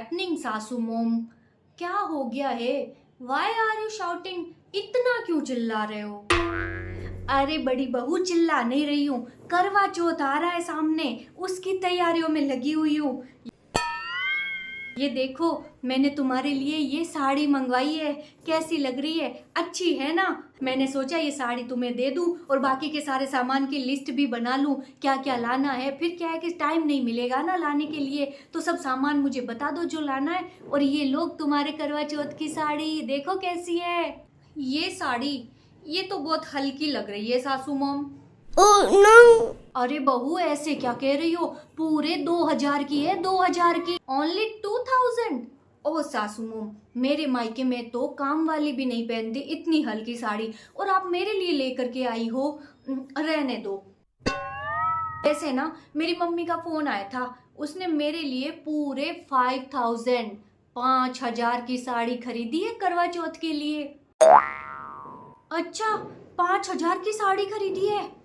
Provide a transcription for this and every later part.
Happening सासू मोम? क्या हो गया है? Why are you shouting? इतना क्यों चिल्ला रहे हो? अरे बड़ी बहू, चिल्ला नहीं रही हूँ, करवा चौथ आ रहा है सामने, उसकी तैयारियों में लगी हुई हूँ। ये देखो, मैंने तुम्हारे लिए ये साड़ी मंगवाई है, कैसी लग रही है? अच्छी है ना? मैंने सोचा ये साड़ी तुम्हें दे दूं और बाकी के सारे सामान की लिस्ट भी बना लूं, क्या क्या लाना है। फिर क्या है कि टाइम नहीं मिलेगा ना लाने के लिए, तो सब सामान मुझे बता दो जो लाना है। और ये लोग तुम्हारे करवा चौथ की साड़ी देखो कैसी है। ये साड़ी, ये तो बहुत हल्की लग रही है सासू मॉम। Oh no! अरे बहू, ऐसे क्या कह रही हो? पूरे 2000 की है, 2000 की। ओनली 2000? ओ सासू मोम, मेरे मायके में तो काम वाली भी नहीं पहनती इतनी हल्की साड़ी, और आप मेरे लिए लेकर के आई हो। रहने दो। वैसे ना, मेरी मम्मी का फोन आया था, उसने मेरे लिए पूरे 5000 की साड़ी खरीदी है करवा चौथ के लिए। अच्छा, 5000 की साड़ी खरीदी है?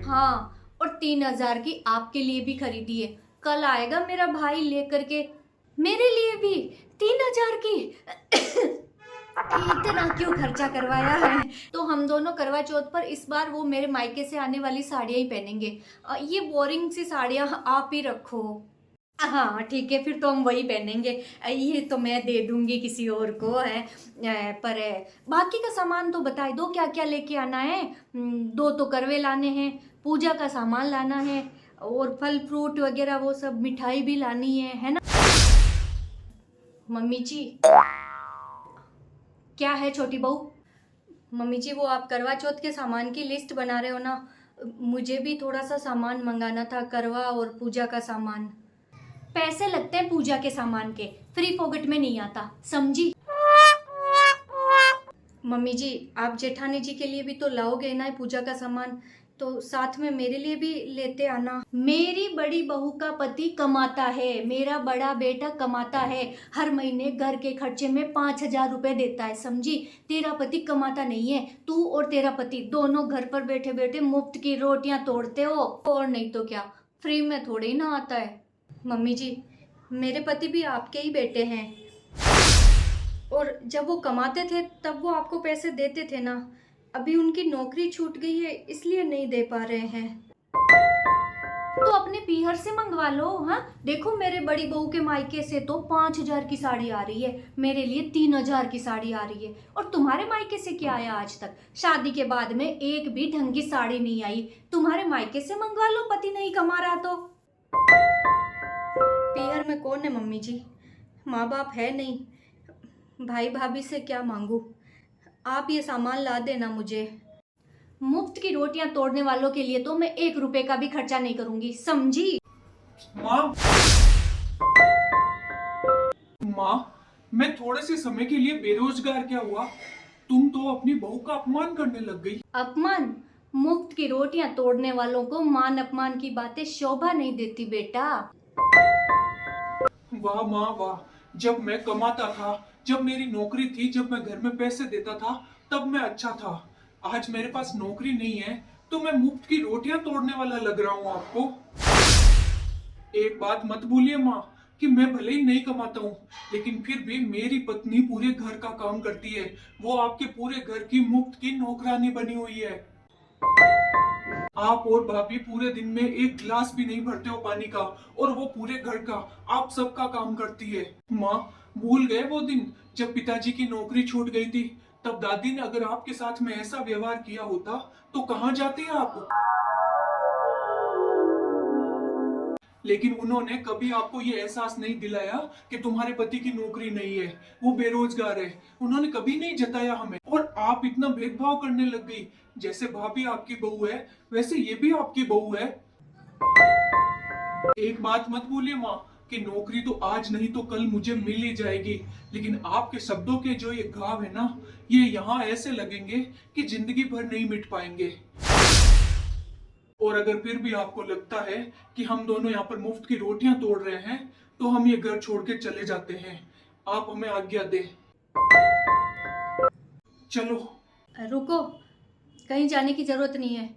हाँ, और 3000 की आपके लिए भी खरीदी है। कल आएगा मेरा भाई लेकर के। मेरे लिए भी 3000 की? इतना क्यों खर्चा करवाया है? तो हम दोनों करवा चौथ पर इस बार वो मेरे मायके से आने वाली साड़ियाँ ही पहनेंगे। ये बोरिंग सी साड़ियाँ आप ही रखो। हाँ ठीक है, फिर तो हम वही पहनेंगे। ये तो मैं दे दूंगी किसी और को है। पर बाकी का सामान तो बता दो, क्या क्या लेके आना है। 2 तो करवे लाने हैं, पूजा का सामान लाना है, और फल फ्रूट वगैरह वो सब, मिठाई भी लानी है ना? मम्मी जी। क्या है छोटी बहू? मम्मी जी, वो आप करवा चौथ के सामान की लिस्ट बना रहे हो ना, मुझे भी थोड़ा सा सामान मंगाना था, करवा और पूजा का सामान। पैसे लगते हैं पूजा के सामान के, फ्री पॉकेट में नहीं आता, समझी? मम्मी जी, आप जेठानी जी के लिए भी तो लाओगे ना पूजा का सामान, तो साथ में मेरे लिए भी लेते आना। मेरी बड़ी बहू का पति कमाता है, मेरा बड़ा बेटा कमाता है, हर महीने घर के खर्चे में 5000 रुपए देता है, समझी? तेरा पति कमाता नहीं है, तू और तेरा पति दोनों घर पर बैठे बैठे मुफ्त की रोटियां तोड़ते हो, और नहीं तो क्या, फ्री में थोड़े ही ना आता है। मम्मी जी, मेरे पति भी आपके ही बेटे हैं, और जब वो कमाते थे तब वो आपको पैसे देते थे ना। अभी उनकी नौकरी छूट गई है, इसलिए नहीं दे पा रहे हैं। तो अपने पीहर से मंगवा लो। हाँ देखो, मेरे बड़ी बहू के मायके से तो 5000 की साड़ी आ रही है, मेरे लिए 3000 की साड़ी आ रही है। और तुम्हारे मायके से क्या आया आज तक? शादी के बाद में एक भी ढंग की साड़ी नहीं आई। तुम्हारे मायके से मंगवा लो, पति नहीं कमा रहा तो। पीहर में कौन है मम्मी जी? माँ बाप है नहीं, भाई भाभी से क्या मांगू? आप ये सामान ला देना मुझे। मुफ्त की रोटियां तोड़ने वालों के लिए तो मैं 1 रुपए का भी खर्चा नहीं करूंगी, समझी? माँ, माँ, मैं थोड़े से समय के लिए बेरोजगार क्या हुआ? तुम तो अपनी बहू का अपमान करने लग गई। अपमान? मुफ्त की रोटियां तोड़ने वालों को मान अपमान की बातें शोभा नहीं देती बेटा। वाह माँ वाह, जब मैं कमाता था, जब मेरी नौकरी थी, जब मैं घर में पैसे देता था, तब मैं अच्छा था। आज मेरे पास नौकरी नहीं है, तो मैं मुफ्त की रोटियां तोड़ने वाला लग रहा हूँ आपको। एक बात मत भूलिए माँ, कि मैं भले ही नहीं कमाता हूँ, लेकिन फिर भी मेरी पत्नी पूरे घर का काम करती है। वो आपके पूरे घर की मुफ्त की नौकरानी बनी हुई है। आप और भाभी पूरे दिन में एक गिलास भी नहीं भरते हो पानी का, और वो पूरे घर का, आप सबका काम करती है। माँ, भूल गए वो दिन जब पिताजी की नौकरी छूट गई थी? तब दादी ने अगर आपके साथ में ऐसा व्यवहार किया होता तो कहाँ जाते आप? लेकिन उन्होंने कभी आपको ये एहसास नहीं दिलाया कि तुम्हारे पति की नौकरी नहीं है, वो बेरोजगार है। उन्होंने कभी नहीं जताया हमें, और आप इतना भेदभाव करने लग गई। जैसे भाभी आपकी बहू है, वैसे ये भी आपकी बहू है। एक बात मत भूलिए माँ, कि नौकरी तो आज नहीं तो कल मुझे मिल ही जाएगी, लेकिन आपके शब्दों के जो ये घाव है ना, ये यहाँ ऐसे लगेंगे कि जिंदगी भर नहीं मिट पाएंगे। और अगर फिर भी आपको लगता है कि हम दोनों यहाँ पर मुफ्त की रोटियां तोड़ रहे हैं, तो हम ये घर छोड़ के चले जाते हैं। आप हमें आज्ञा दें। चलो। रुको, कहीं जाने की जरूरत नहीं है।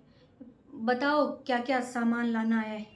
बताओ क्या क्या सामान लाना है।